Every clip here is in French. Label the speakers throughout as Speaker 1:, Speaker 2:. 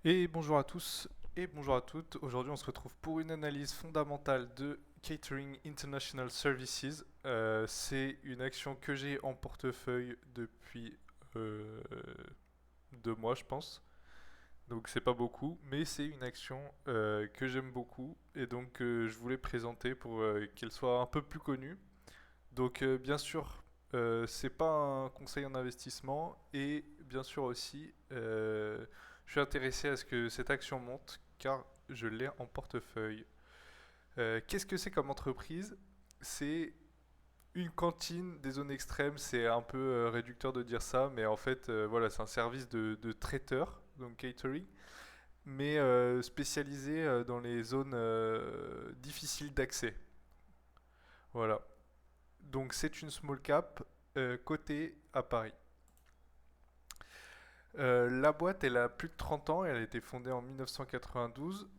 Speaker 1: Et bonjour à tous et bonjour à toutes. Aujourd'hui, on se retrouve pour une analyse fondamentale de Catering International Services. C'est une action que j'ai en portefeuille depuis euh, 2 mois, je pense. Donc, c'est pas beaucoup, mais c'est une action que j'aime beaucoup et donc je voulais présenter pour qu'elle soit un peu plus connue. Donc, bien sûr, c'est pas un conseil en investissement et bien sûr aussi, je suis intéressé à ce que cette action monte car je l'ai en portefeuille. Qu'est-ce que c'est comme entreprise? C'est une cantine des zones extrêmes. C'est un peu réducteur de dire ça, mais en fait, voilà, c'est un service de traiteur, donc catering, mais spécialisé dans les zones difficiles d'accès. Voilà. Donc c'est une small cap cotée à Paris. La boîte, elle a plus de 30 ans, elle a été fondée en 1992.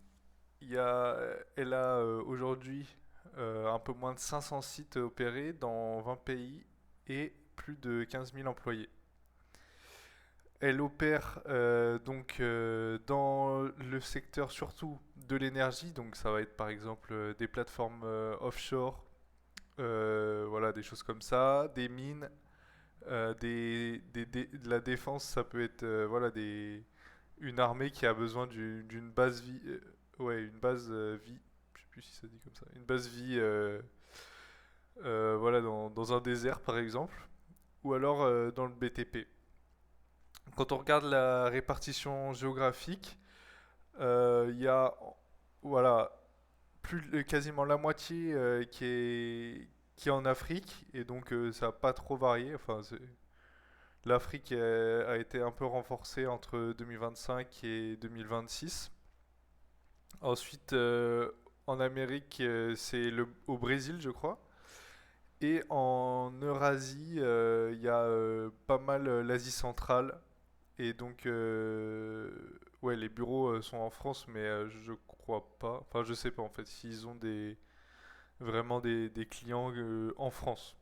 Speaker 1: Elle a aujourd'hui un peu moins de 500 sites opérés dans 20 pays et plus de 15 000 employés. Elle opère dans le secteur surtout de l'énergie, donc ça va être par exemple des plateformes offshore, voilà, des choses comme ça, des mines, de la défense, ça peut être voilà, une armée qui a besoin d'une base vie, ouais, une base vie, je sais plus si ça dit comme ça, une base vie, voilà, dans un désert par exemple, ou alors dans le BTP. Quand on regarde la répartition géographique, il y a voilà, quasiment la moitié qui est en Afrique, et donc ça n'a pas trop varié. Enfin, l'Afrique a été un peu renforcée entre 2025 et 2026. Ensuite, en Amérique, c'est au Brésil, je crois. Et en Eurasie, il y a pas mal l'Asie centrale. Et donc, ouais, les bureaux sont en France, mais je crois pas. Enfin, je sais pas en fait s'ils ont vraiment des clients en France.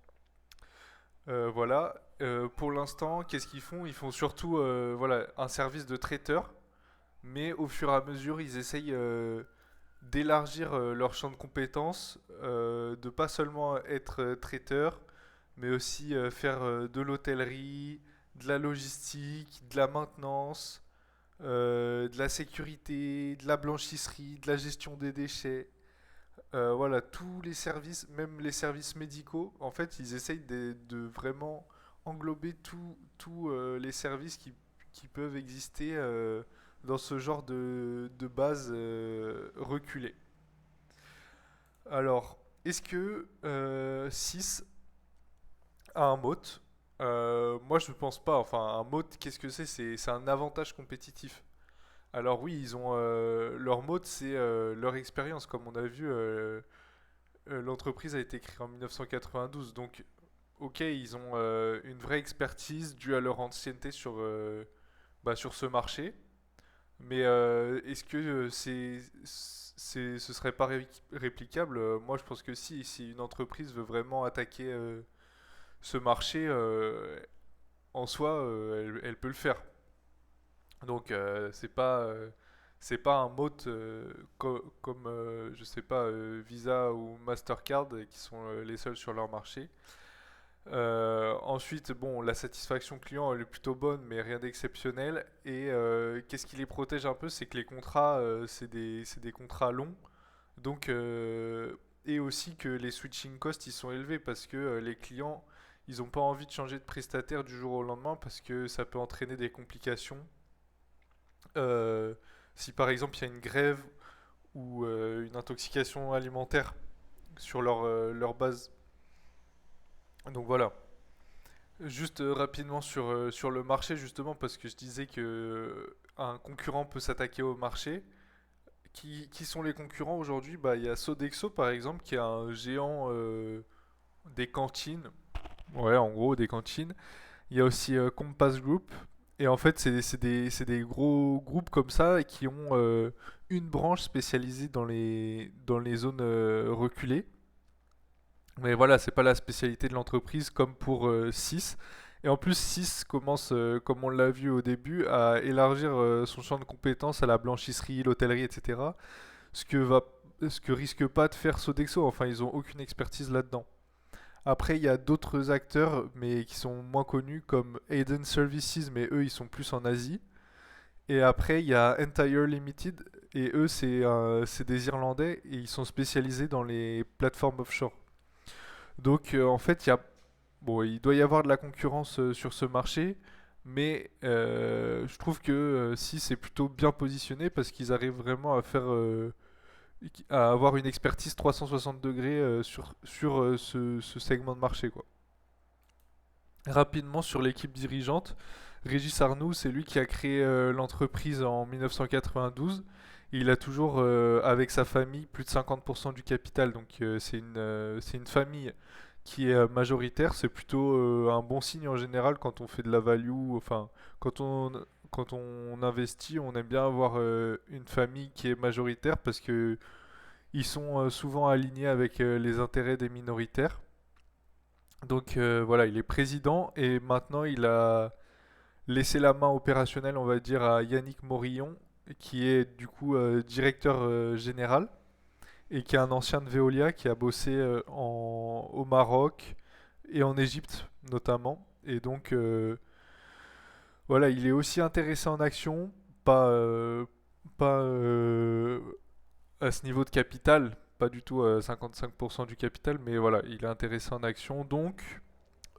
Speaker 1: Voilà. Pour l'instant, qu'est-ce qu'ils font? Ils font surtout voilà, un service de traiteur, mais au fur et à mesure, ils essayent d'élargir leur champ de compétences, de pas seulement être traiteur, mais aussi faire de l'hôtellerie, de la logistique, de la maintenance, de la sécurité, de la blanchisserie, de la gestion des déchets. Voilà, tous les services, même les services médicaux, en fait, ils essayent de vraiment englober tous les services qui peuvent exister dans ce genre de base reculée. Alors, est-ce que 6 a un moat? Moi, je ne pense pas. Enfin, un moat, qu'est-ce que c'est? C'est un avantage compétitif. Alors oui, ils ont leur moat, c'est leur expérience. Comme on a vu, l'entreprise a été créée en 1992. Donc, ok, ils ont une vraie expertise due à leur ancienneté sur ce marché. Mais est-ce que ce serait pas réplicable? Moi, je pense que si une entreprise veut vraiment attaquer ce marché, en soi, elle peut le faire. Donc, c'est pas un mot comme je sais pas, Visa ou Mastercard qui sont les seuls sur leur marché. Ensuite, bon, la satisfaction client elle est plutôt bonne, mais rien d'exceptionnel. Et qu'est-ce qui les protège un peu, c'est que les contrats, c'est des contrats longs. Donc, et aussi que les switching costs ils sont élevés parce que les clients ils n'ont pas envie de changer de prestataire du jour au lendemain parce que ça peut entraîner des complications. Euh, Si par exemple il y a une grève ou une intoxication alimentaire sur leur base. Donc voilà. Juste rapidement sur le marché, justement, parce que je disais que un concurrent peut s'attaquer au marché. Qui sont les concurrents aujourd'hui? Bah, il y a Sodexo, par exemple, qui est un géant des cantines. Ouais, en gros, des cantines. Il y a aussi Compass Group. Et en fait, c'est des gros groupes comme ça qui ont une branche spécialisée dans les zones reculées. Mais voilà, c'est pas la spécialité de l'entreprise comme pour 6. Et en plus, 6 commence, comme on l'a vu au début, à élargir son champ de compétences à la blanchisserie, l'hôtellerie, etc. Ce que va, ce que risque pas de faire Sodexo. Enfin, ils ont aucune expertise là-dedans. Après, il y a d'autres acteurs, mais qui sont moins connus, comme Aiden Services, mais eux, ils sont plus en Asie. Et après, il y a Entire Limited, et eux, c'est des Irlandais, et ils sont spécialisés dans les plateformes offshore. Donc, en fait, bon, il doit y avoir de la concurrence sur ce marché, mais je trouve que si c'est plutôt bien positionné parce qu'ils arrivent vraiment à avoir une expertise 360 degrés sur ce segment de marché, quoi. Rapidement sur l'équipe dirigeante, Régis Arnoux, c'est lui qui a créé l'entreprise en 1992. Il a toujours, avec sa famille, plus de 50% du capital. Donc c'est une famille qui est majoritaire. C'est plutôt un bon signe en général quand on fait de la value. Enfin, quand on, quand on investit, on aime bien avoir une famille qui est majoritaire parce que ils sont souvent alignés avec les intérêts des minoritaires. Donc voilà, il est président et maintenant il a laissé la main opérationnelle, on va dire, à Yannick Morillon, qui est du coup directeur général et qui est un ancien de Veolia qui a bossé au Maroc et en Égypte notamment. Et donc voilà, il est aussi intéressé en action, pas à ce niveau de capital, pas du tout à 55% du capital, mais voilà, il est intéressé en action. Donc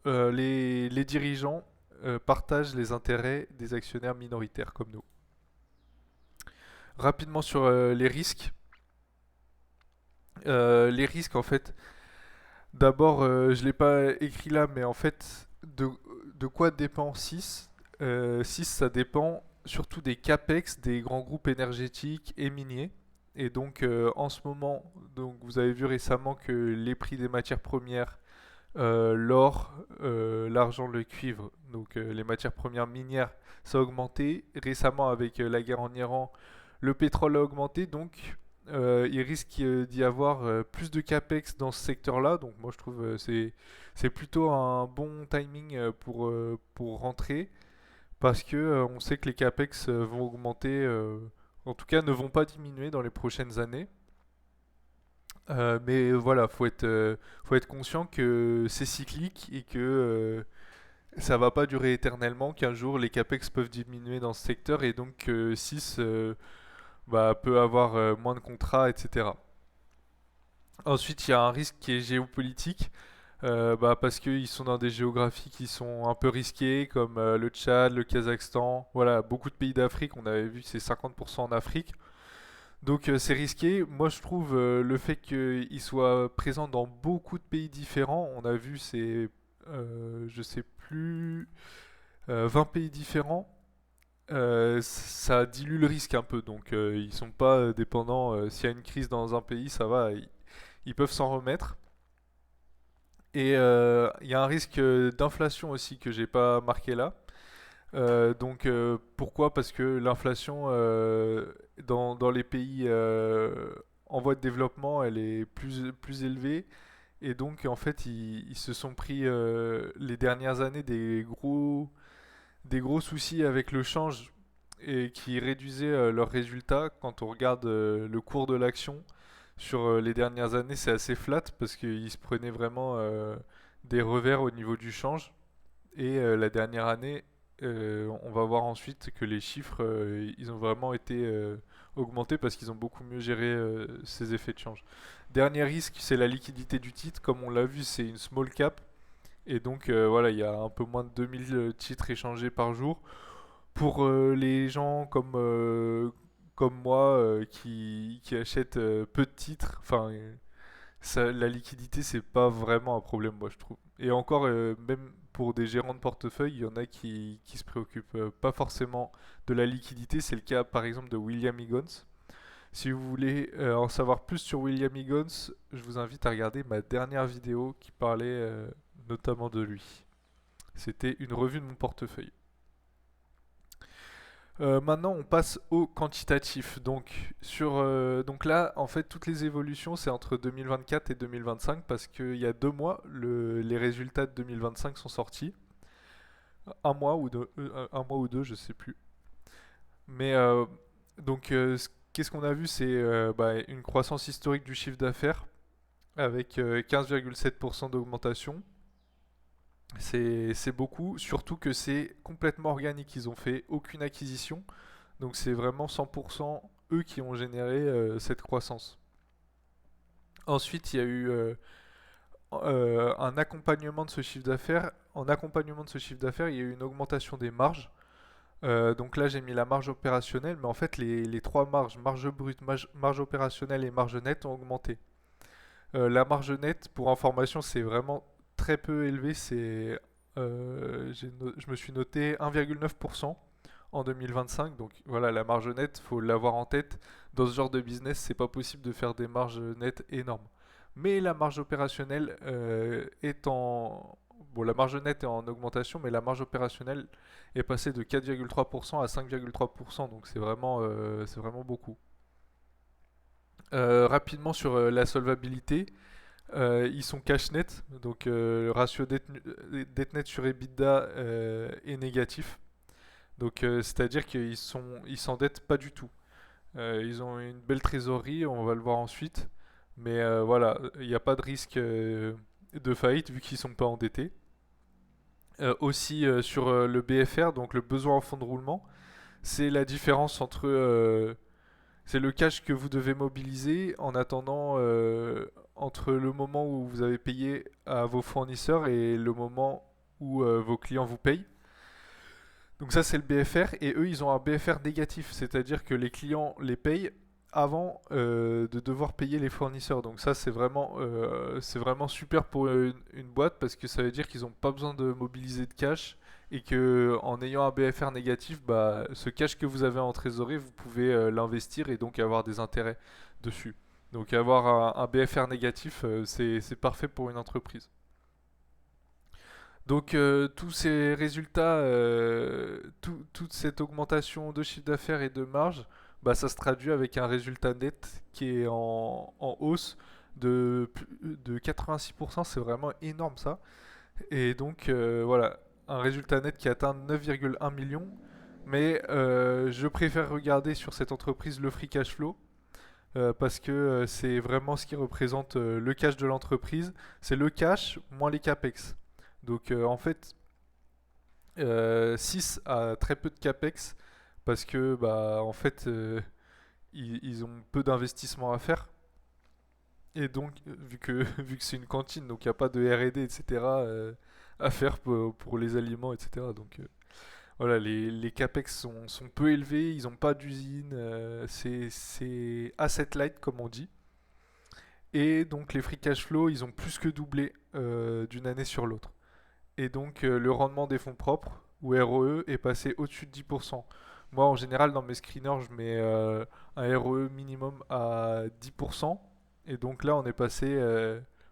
Speaker 1: les dirigeants partagent les intérêts des actionnaires minoritaires comme nous. Rapidement sur les risques. Les risques, en fait, d'abord, je ne l'ai pas écrit là, mais en fait, de quoi dépend 6 6, ça dépend surtout des CAPEX des grands groupes énergétiques et miniers. Et donc, en ce moment, donc, vous avez vu récemment que les prix des matières premières, l'or, l'argent, le cuivre, donc les matières premières minières, ça a augmenté. Récemment, avec la guerre en Iran, le pétrole a augmenté. Donc, il risque d'y avoir plus de capex dans ce secteur-là. Donc, moi, je trouve c'est plutôt un bon timing pour rentrer parce que on sait que les capex vont augmenter, en tout cas, ne vont pas diminuer dans les prochaines années. Mais voilà, faut être conscient que c'est cyclique et que ça va pas durer éternellement, qu'un jour les capex peuvent diminuer dans ce secteur et donc 6 peut avoir moins de contrats, etc. Ensuite, il y a un risque qui est géopolitique, parce qu'ils sont dans des géographies qui sont un peu risquées, comme le Tchad, le Kazakhstan, voilà, beaucoup de pays d'Afrique, on avait vu que c'est 50% en Afrique. Donc c'est risqué. Moi je trouve le fait qu'il soit présent dans beaucoup de pays différents, on a vu c'est, je sais plus, 20 pays différents, ça dilue le risque un peu. Donc ils sont pas dépendants, s'il y a une crise dans un pays, ça va, ils peuvent s'en remettre. Et il y a un risque d'inflation aussi que j'ai pas marqué là. Donc pourquoi? Parce que l'inflation dans les pays en voie de développement, elle est plus élevée. Et donc en fait, ils se sont pris les dernières années des gros soucis avec le change et qui réduisaient leurs résultats. Quand on regarde le cours de l'action sur les dernières années, c'est assez flat parce qu'ils se prenaient vraiment des revers au niveau du change. Et la dernière année, on va voir ensuite que les chiffres, ils ont vraiment été augmentés parce qu'ils ont beaucoup mieux géré ces effets de change. Dernier risque, c'est la liquidité du titre. Comme on l'a vu, c'est une small cap. Et donc voilà, il y a un peu moins de 2000 titres échangés par jour. Pour les gens comme moi qui achètent peu de titres, enfin, la liquidité, c'est pas vraiment un problème, moi, je trouve. Et encore, même pour des gérants de portefeuille, il y en a qui se préoccupent pas forcément de la liquidité. C'est le cas, par exemple, de William Higgins. Si vous voulez en savoir plus sur William Higgins, je vous invite à regarder ma dernière vidéo qui parlait notamment de lui. C'était une revue de mon portefeuille. Maintenant, on passe au quantitatif. Donc là, en fait, toutes les évolutions, c'est entre 2024 et 2025 parce qu'il y a 2 mois, les résultats de 2025 sont sortis. un mois ou deux, je sais plus. Mais donc, qu'est-ce qu'on a vu? C'est une croissance historique du chiffre d'affaires avec 15,7% d'augmentation. C'est beaucoup, surtout que c'est complètement organique. Ils ont fait aucune acquisition, donc c'est vraiment 100% eux qui ont généré cette croissance. Ensuite, il y a eu un accompagnement de ce chiffre d'affaires. En accompagnement de ce chiffre d'affaires, il y a eu une augmentation des marges. Donc là, j'ai mis la marge opérationnelle, mais en fait, les trois marges, marge brute, marge opérationnelle et marge nette, ont augmenté. La marge nette, pour information, c'est vraiment très peu élevé. Je me suis noté 1,9% en 2025. Donc voilà, la marge nette, faut l'avoir en tête. Dans ce genre de business, c'est pas possible de faire des marges nettes énormes. Mais la marge opérationnelle est en... Bon, la marge nette est en augmentation, mais la marge opérationnelle est passée de 4,3% à 5,3%. Donc c'est vraiment beaucoup. Rapidement sur la solvabilité, ils sont cash net, donc le ratio dette net sur EBITDA est négatif. Donc c'est-à-dire ils s'endettent pas du tout. Ils ont une belle trésorerie, on va le voir ensuite. Mais voilà, il n'y a pas de risque de faillite vu qu'ils sont pas endettés. Aussi sur le BFR, donc le besoin en fonds de roulement, c'est la différence entre c'est le cash que vous devez mobiliser en attendant entre le moment où vous avez payé à vos fournisseurs et le moment où vos clients vous payent. Donc ça c'est le BFR et eux ils ont un BFR négatif, c'est-à-dire que les clients les payent avant de devoir payer les fournisseurs. Donc ça c'est vraiment super pour une boîte parce que ça veut dire qu'ils n'ont pas besoin de mobiliser de cash et que en ayant un BFR négatif, bah, ce cash que vous avez en trésorerie, vous pouvez l'investir et donc avoir des intérêts dessus. Donc avoir un BFR négatif, c'est parfait pour une entreprise. Donc tous ces résultats, toute cette augmentation de chiffre d'affaires et de marge, bah, ça se traduit avec un résultat net qui est en hausse de 86%, c'est vraiment énorme ça. Et donc voilà, un résultat net qui atteint 9,1 millions. Mais je préfère regarder sur cette entreprise le free cash flow parce que c'est vraiment ce qui représente le cash de l'entreprise. C'est le cash moins les capex. Donc en fait, 6 a très peu de capex parce que bah en fait ils ont peu d'investissement à faire. Et donc vu que c'est une cantine, donc il n'y a pas de R&D etc. À faire pour les aliments etc. Donc voilà, les capex sont peu élevés, ils n'ont pas d'usine, c'est asset light comme on dit. Et donc les free cash flow, ils ont plus que doublé d'une année sur l'autre. Et donc le rendement des fonds propres, ou ROE, est passé au-dessus de 10%. Moi en général dans mes screeners, je mets un ROE minimum à 10%. Et donc là on est passé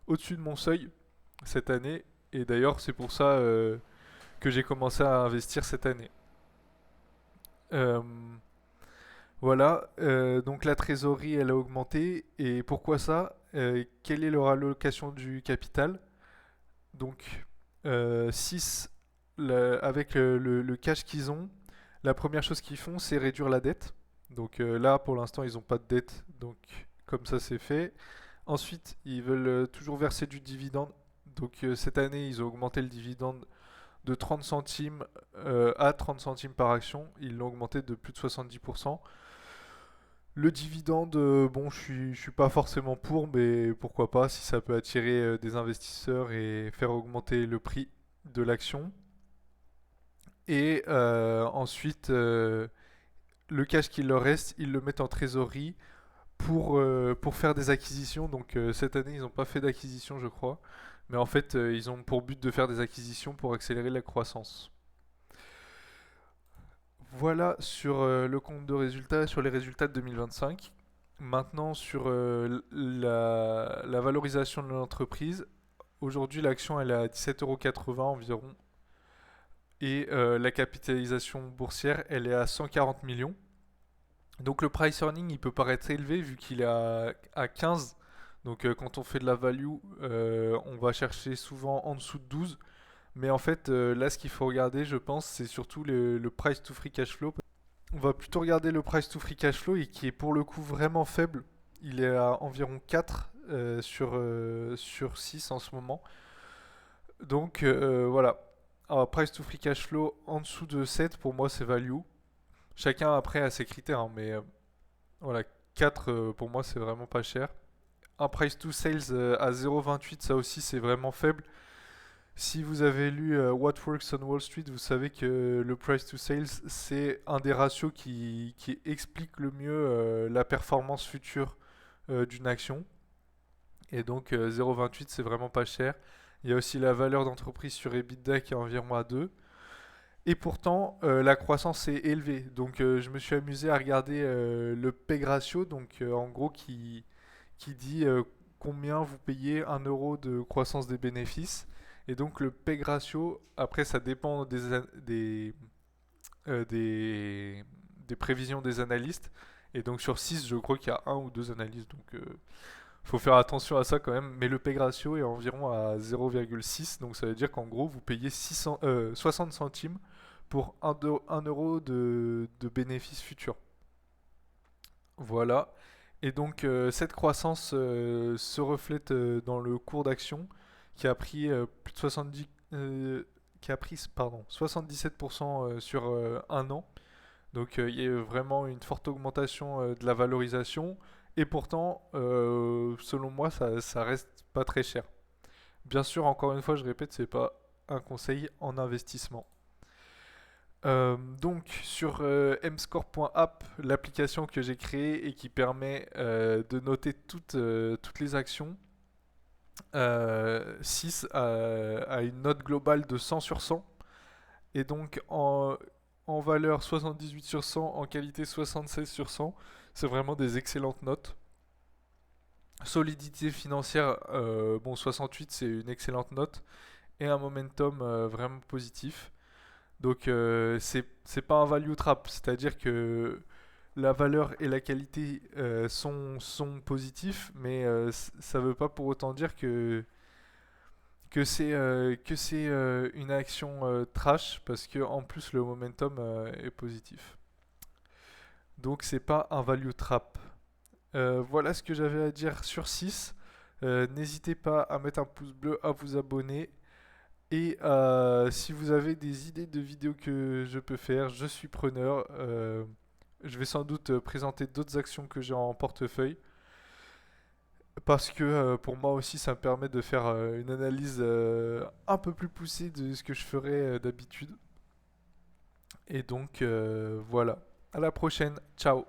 Speaker 1: au-dessus de mon seuil cette année. Et d'ailleurs c'est pour ça que j'ai commencé à investir cette année. Euh, Voilà, donc la trésorerie elle a augmenté et pourquoi ça? Quelle est leur allocation du capital? Donc 6 avec le cash qu'ils ont, la première chose qu'ils font c'est réduire la dette. Donc là pour l'instant ils n'ont pas de dette, donc comme ça c'est fait. Ensuite ils veulent toujours verser du dividende. Donc cette année ils ont augmenté le dividende de 30 centimes à 30 centimes par action. Ils l'ont augmenté de plus de 70%. Le dividende, bon, je suis pas forcément pour, mais pourquoi pas si ça peut attirer des investisseurs et faire augmenter le prix de l'action. Et ensuite, le cash qu'il leur reste, ils le mettent en trésorerie pour faire des acquisitions. Donc cette année, ils n'ont pas fait d'acquisition, je crois. Mais en fait, ils ont pour but de faire des acquisitions pour accélérer la croissance. Voilà sur le compte de résultats, sur les résultats de 2025. Maintenant, sur la valorisation de l'entreprise, aujourd'hui l'action elle est à 17,80 € environ et la capitalisation boursière elle est à 140 millions. Donc le price earning il peut paraître élevé vu qu'il est à 15. Donc quand on fait de la value, on va chercher souvent en dessous de 12. Mais en fait, là, ce qu'il faut regarder, je pense, c'est surtout le price to free cash flow. On va plutôt regarder le price to free cash flow et qui est pour le coup vraiment faible. Il est à environ 4 sur 6 en ce moment. Donc voilà. Alors, price to free cash flow en dessous de 7 pour moi c'est value. Chacun après a ses critères, hein, mais voilà, 4 pour moi c'est vraiment pas cher. Un price to sales à 0,28, ça aussi c'est vraiment faible. Si vous avez lu What Works on Wall Street, vous savez que le price to sales, c'est un des ratios qui explique le mieux la performance future d'une action. Et donc 0,28, c'est vraiment pas cher. Il y a aussi la valeur d'entreprise sur EBITDA qui est environ à 2. Et pourtant, la croissance est élevée. Donc je me suis amusé à regarder le PEG ratio, donc en gros qui dit combien vous payez 1 euro de croissance des bénéfices. Et donc le PEG ratio, après ça dépend euh, des, des prévisions des analystes. Et donc sur 6, je crois qu'il y a un ou deux analystes. Donc faut faire attention à ça quand même. Mais le PEG ratio est environ à 0,6. Donc ça veut dire qu'en gros, vous payez 60 centimes pour 1 euro de bénéfices futurs. Voilà. Et donc cette croissance se reflète dans le cours d'action qui a pris plus de 70 qui a pris pardon, 77% sur un an. Donc il y a eu vraiment une forte augmentation de la valorisation et pourtant selon moi ça reste pas très cher. Bien sûr, encore une fois, je répète, c'est pas un conseil en investissement. Donc sur mscore.app, l'application que j'ai créée et qui permet de noter toutes les actions, 6 a une note globale de 100 sur 100 et donc en valeur 78 sur 100, en qualité 76 sur 100, c'est vraiment des excellentes notes. Solidité financière, bon 68 c'est une excellente note et un momentum vraiment positif. Donc c'est pas un value trap, c'est-à-dire que la valeur et la qualité sont positifs, mais ça veut pas pour autant dire que c'est une action trash parce que en plus le momentum est positif. Donc c'est pas un value trap. Voilà ce que j'avais à dire sur 6. N'hésitez pas à mettre un pouce bleu, à vous abonner. Et si vous avez des idées de vidéos que je peux faire, je suis preneur. Je vais sans doute présenter d'autres actions que j'ai en portefeuille. Parce que pour moi aussi, ça me permet de faire une analyse un peu plus poussée de ce que je ferais d'habitude. Et donc voilà. À la prochaine. Ciao.